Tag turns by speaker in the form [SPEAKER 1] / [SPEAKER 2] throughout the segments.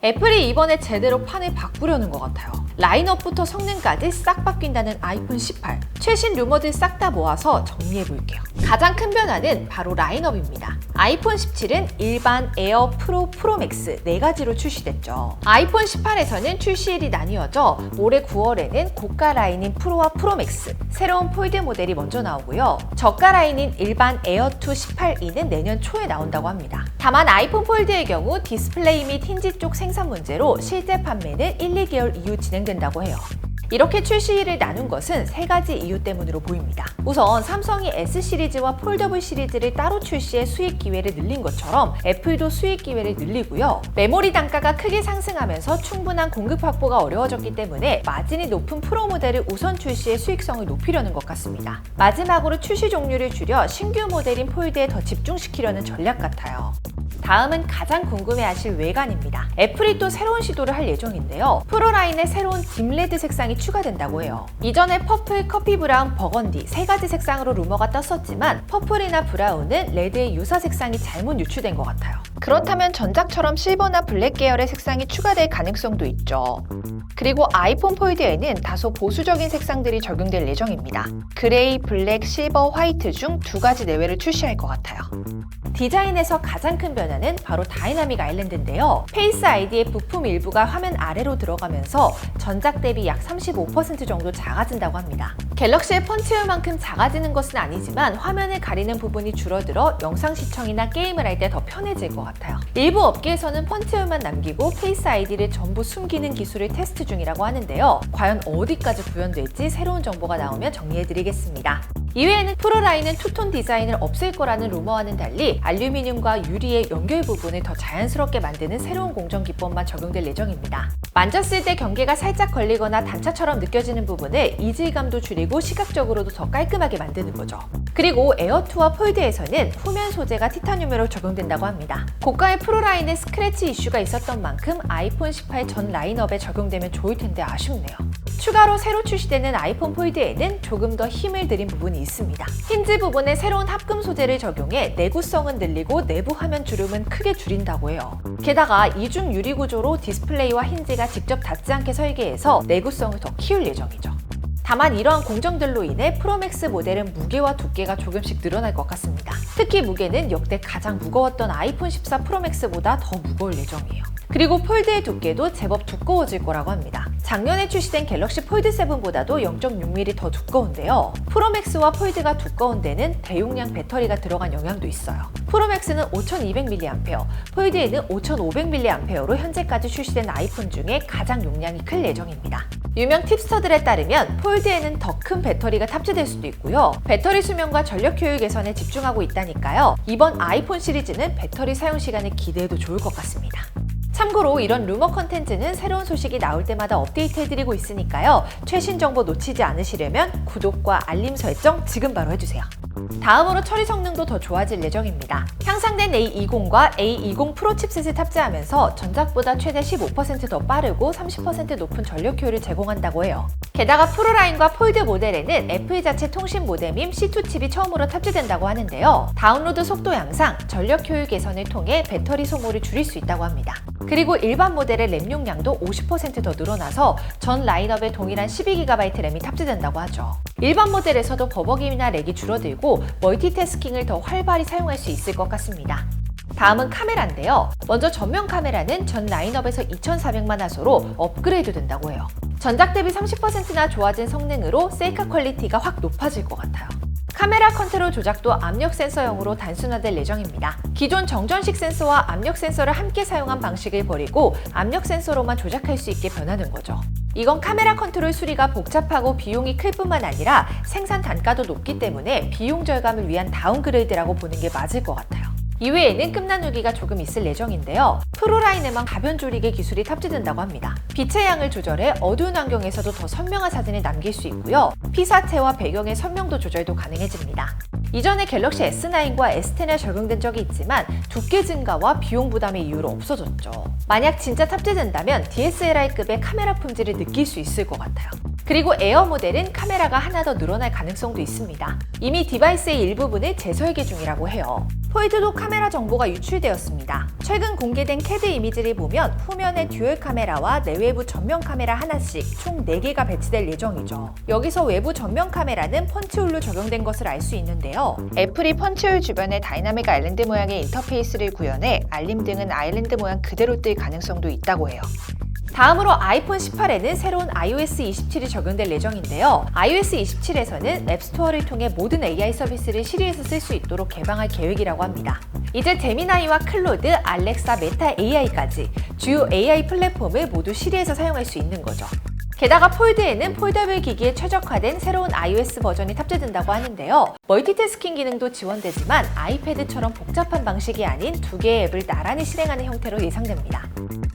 [SPEAKER 1] 애플이 이번에 제대로 판을 바꾸려는 것 같아요. 라인업부터 성능까지 싹 바뀐다는 아이폰 18. 최신 루머들 싹 다 모아서 정리해 볼게요. 가장 큰 변화는 바로 라인업입니다. 아이폰 17은 일반, 에어, 프로, 프로맥스 4가지로 출시됐죠. 아이폰 18에서는 출시일이 나뉘어져 올해 9월에는 고가 라인인 프로와 프로맥스, 새로운 폴드 모델이 먼저 나오고요. 저가 라인인 일반 에어2 18e는 내년 초에 나온다고 합니다. 다만 아이폰 폴드의 경우 디스플레이 및 힌지 쪽 생산 문제로 실제 판매는 1, 2개월 이후 진행된다고 해요. 이렇게 출시일을 나눈 것은 3가지 이유 때문으로 보입니다. 우선 삼성이 S 시리즈와 폴더블 시리즈를 따로 출시해 수익 기회를 늘린 것처럼 애플도 수익 기회를 늘리고요. 메모리 단가가 크게 상승하면서 충분한 공급 확보가 어려워졌기 때문에 마진이 높은 프로 모델을 우선 출시해 수익성을 높이려는 것 같습니다. 마지막으로 출시 종류를 줄여 신규 모델인 폴드에 더 집중시키려는 전략 같아요. 다음은 가장 궁금해하실 외관입니다. 애플이 또 새로운 시도를 할 예정인데요. 프로 라인에 새로운 딥레드 색상이 추가된다고 해요. 이전에 퍼플, 커피 브라운, 버건디 3가지 색상으로 루머가 떴었지만 퍼플이나 브라운은 레드의 유사 색상이 잘못 유추된 것 같아요. 그렇다면 전작처럼 실버나 블랙 계열의 색상이 추가될 가능성도 있죠. 그리고 아이폰 폴드에는 다소 보수적인 색상들이 적용될 예정입니다. 그레이, 블랙, 실버, 화이트 중 2가지 내외를 출시할 것 같아요. 디자인에서 가장 큰 변화는 바로 다이나믹 아일랜드인데요. 페이스 아이디의 부품 일부가 화면 아래로 들어가면서 전작 대비 약 35% 정도 작아진다고 합니다. 갤럭시의 펀치홀만큼 작아지는 것은 아니지만 화면을 가리는 부분이 줄어들어 영상 시청이나 게임을 할 때 더 편해질 것 같아요. 일부 업계에서는 펀치홀만 남기고 페이스 아이디를 전부 숨기는 기술을 테스트 중이라고 하는데요. 과연 어디까지 구현될지 새로운 정보가 나오면 정리해드리겠습니다. 이외에는 프로 라인은 투톤 디자인을 없앨 거라는 루머와는 달리 알루미늄과 유리의 연결 부분을 더 자연스럽게 만드는 새로운 공정 기법만 적용될 예정입니다. 만졌을 때 경계가 살짝 걸리거나 단차처럼 느껴지는 부분을 이질감도 줄이고 시각적으로도 더 깔끔하게 만드는 거죠. 그리고 에어2와 폴드에서는 후면 소재가 티타늄으로 적용된다고 합니다. 고가의 프로 라인에 스크래치 이슈가 있었던 만큼 아이폰 18 전 라인업에 적용되면 좋을 텐데 아쉽네요. 추가로 새로 출시되는 아이폰 폴드에는 조금 더 힘을 들인 부분이 있습니다. 힌지 부분에 새로운 합금 소재를 적용해 내구성은 늘리고 내부 화면 주름은 크게 줄인다고 해요. 게다가 이중 유리 구조로 디스플레이와 힌지가 직접 닿지 않게 설계해서 내구성을 더 키울 예정이죠. 다만 이러한 공정들로 인해 프로맥스 모델은 무게와 두께가 조금씩 늘어날 것 같습니다. 특히 무게는 역대 가장 무거웠던 아이폰 14 프로맥스보다 더 무거울 예정이에요. 그리고 폴드의 두께도 제법 두꺼워질 거라고 합니다. 작년에 출시된 갤럭시 폴드 7보다도 0.6mm 더 두꺼운데요. 프로맥스와 폴드가 두꺼운 데는 대용량 배터리가 들어간 영향도 있어요. 프로맥스는 5200mAh, 폴드에는 5500mAh로 현재까지 출시된 아이폰 중에 가장 용량이 클 예정입니다. 유명 팁스터들에 따르면 폴드에는 더 큰 배터리가 탑재될 수도 있고요. 배터리 수명과 전력 효율 개선에 집중하고 있다니까요. 이번 아이폰 시리즈는 배터리 사용 시간을 기대해도 좋을 것 같습니다. 참고로 이런 루머 컨텐츠는 새로운 소식이 나올 때마다 업데이트해드리고 있으니까요. 최신 정보 놓치지 않으시려면 구독과 알림 설정 지금 바로 해주세요. 다음으로 처리 성능도 더 좋아질 예정입니다. 향상된 A20과 A20 프로 칩셋을 탑재하면서 전작보다 최대 15% 더 빠르고 30% 높은 전력 효율을 제공한다고 해요. 게다가 프로라인과 폴드 모델에는 애플 자체 통신 모뎀인 C2 칩이 처음으로 탑재된다고 하는데요. 다운로드 속도 향상, 전력 효율 개선을 통해 배터리 소모를 줄일 수 있다고 합니다. 그리고 일반 모델의 램 용량도 50% 더 늘어나서 전 라인업에 동일한 12GB 램이 탑재된다고 하죠. 일반 모델에서도 버벅임이나 렉이 줄어들고 멀티태스킹을 더 활발히 사용할 수 있을 것 같습니다. 다음은 카메라인데요. 먼저 전면 카메라는 전 라인업에서 2400만 화소로 업그레이드 된다고 해요. 전작 대비 30%나 좋아진 성능으로 셀카 퀄리티가 확 높아질 것 같아요. 카메라 컨트롤 조작도 압력 센서형으로 단순화될 예정입니다. 기존 정전식 센서와 압력 센서를 함께 사용한 방식을 버리고 압력 센서로만 조작할 수 있게 변하는 거죠. 이건 카메라 컨트롤 수리가 복잡하고 비용이 클 뿐만 아니라 생산 단가도 높기 때문에 비용 절감을 위한 다운그레이드라고 보는 게 맞을 것 같아요. 이외에는 끝나누기가 조금 있을 예정인데요. 프로라인에만 가변 조리개 기술이 탑재된다고 합니다. 빛의 양을 조절해 어두운 환경에서도 더 선명한 사진을 남길 수 있고요. 피사체와 배경의 선명도 조절도 가능해집니다. 이전에 갤럭시 S9과 S10에 적용된 적이 있지만 두께 증가와 비용 부담의 이유로 없어졌죠. 만약 진짜 탑재된다면 DSLR급의 카메라 품질을 느낄 수 있을 것 같아요. 그리고 에어 모델은 카메라가 하나 더 늘어날 가능성도 있습니다. 이미 디바이스의 일부분을 재설계 중이라고 해요. 포이드도 카메라 정보가 유출되었습니다. 최근 공개된 CAD 이미지를 보면 후면에 듀얼 카메라와 내외부 전면 카메라 하나씩 총 4개가 배치될 예정이죠. 여기서 외부 전면 카메라는 펀치홀로 적용된 것을 알 수 있는데요. 애플이 펀치홀 주변에 다이나믹 아일랜드 모양의 인터페이스를 구현해 알림 등은 아일랜드 모양 그대로 뜰 가능성도 있다고 해요. 다음으로 아이폰 18에는 새로운 iOS 27이 적용될 예정인데요. iOS 27에서는 앱스토어를 통해 모든 AI 서비스를 시리에서 쓸 수 있도록 개방할 계획이라고 합니다. 이제 제미나이와 클로드, 알렉사, 메타 AI까지 주요 AI 플랫폼을 모두 시리에서 사용할 수 있는 거죠. 게다가 폴드에는 폴더블 기기에 최적화된 새로운 iOS 버전이 탑재된다고 하는데요. 멀티태스킹 기능도 지원되지만 아이패드처럼 복잡한 방식이 아닌 2개의 앱을 나란히 실행하는 형태로 예상됩니다.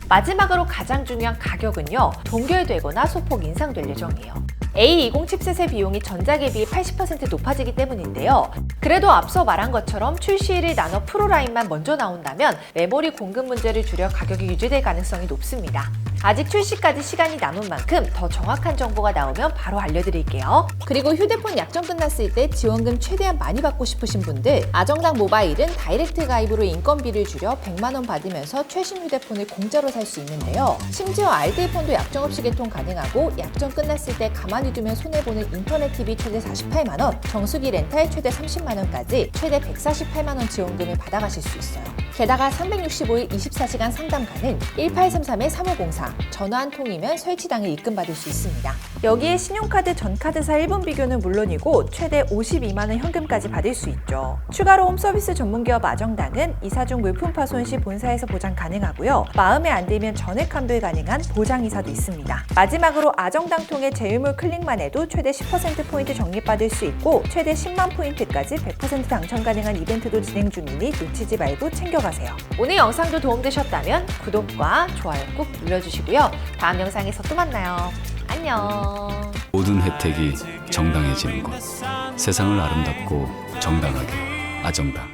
[SPEAKER 1] 마지막으로 가장 중요한 가격은요. 동결되거나 소폭 인상될 예정이에요. A20 칩셋의 비용이 전작에 비해 80% 높아지기 때문인데요. 그래도 앞서 말한 것처럼 출시일을 나눠 프로 라인만 먼저 나온다면 메모리 공급 문제를 줄여 가격이 유지될 가능성이 높습니다. 아직 출시까지 시간이 남은 만큼 더 정확한 정보가 나오면 바로 알려드릴게요. 그리고 휴대폰 약정 끝났을 때 지원금 최대한 많이 받고 싶으신 분들, 아정당 모바일은 다이렉트 가입으로 인건비를 줄여 100만 원 받으면서 최신 휴대폰을 공짜로 살 수 있는데요. 심지어 알뜰폰도 약정 없이 개통 가능하고 약정 끝났을 때 가만히 두면 손해보는 인터넷 TV 최대 48만 원, 정수기 렌탈 최대 30만 원까지 최대 148만 원 지원금을 받아가실 수 있어요. 게다가 365일 24시간 상담 가능, 1833-3504, 전화 한 통이면 설치당일 입금받을 수 있습니다. 여기에 신용카드 전카드사 1분 비교는 물론이고 최대 52만 원 현금까지 받을 수 있죠. 추가로 홈서비스 전문기업 아정당은 이사 중 물품 파손 시 본사에서 보장 가능하고요. 마음에 안 들면 전액 환불 가능한 보장이사도 있습니다. 마지막으로 아정당 통해 제휴물 클릭만 해도 최대 10%포인트 적립받을 수 있고 최대 10만 포인트까지 100% 당첨 가능한 이벤트도 진행 중이니 놓치지 말고 챙겨가세요. 오늘 영상도 도움되셨다면 구독과 좋아요 꾹 눌러주시고요. 다음 영상에서 또 만나요. 안녕.
[SPEAKER 2] 모든 혜택이 정당해지는 것. 세상을 아름답고 정당하게 아정당.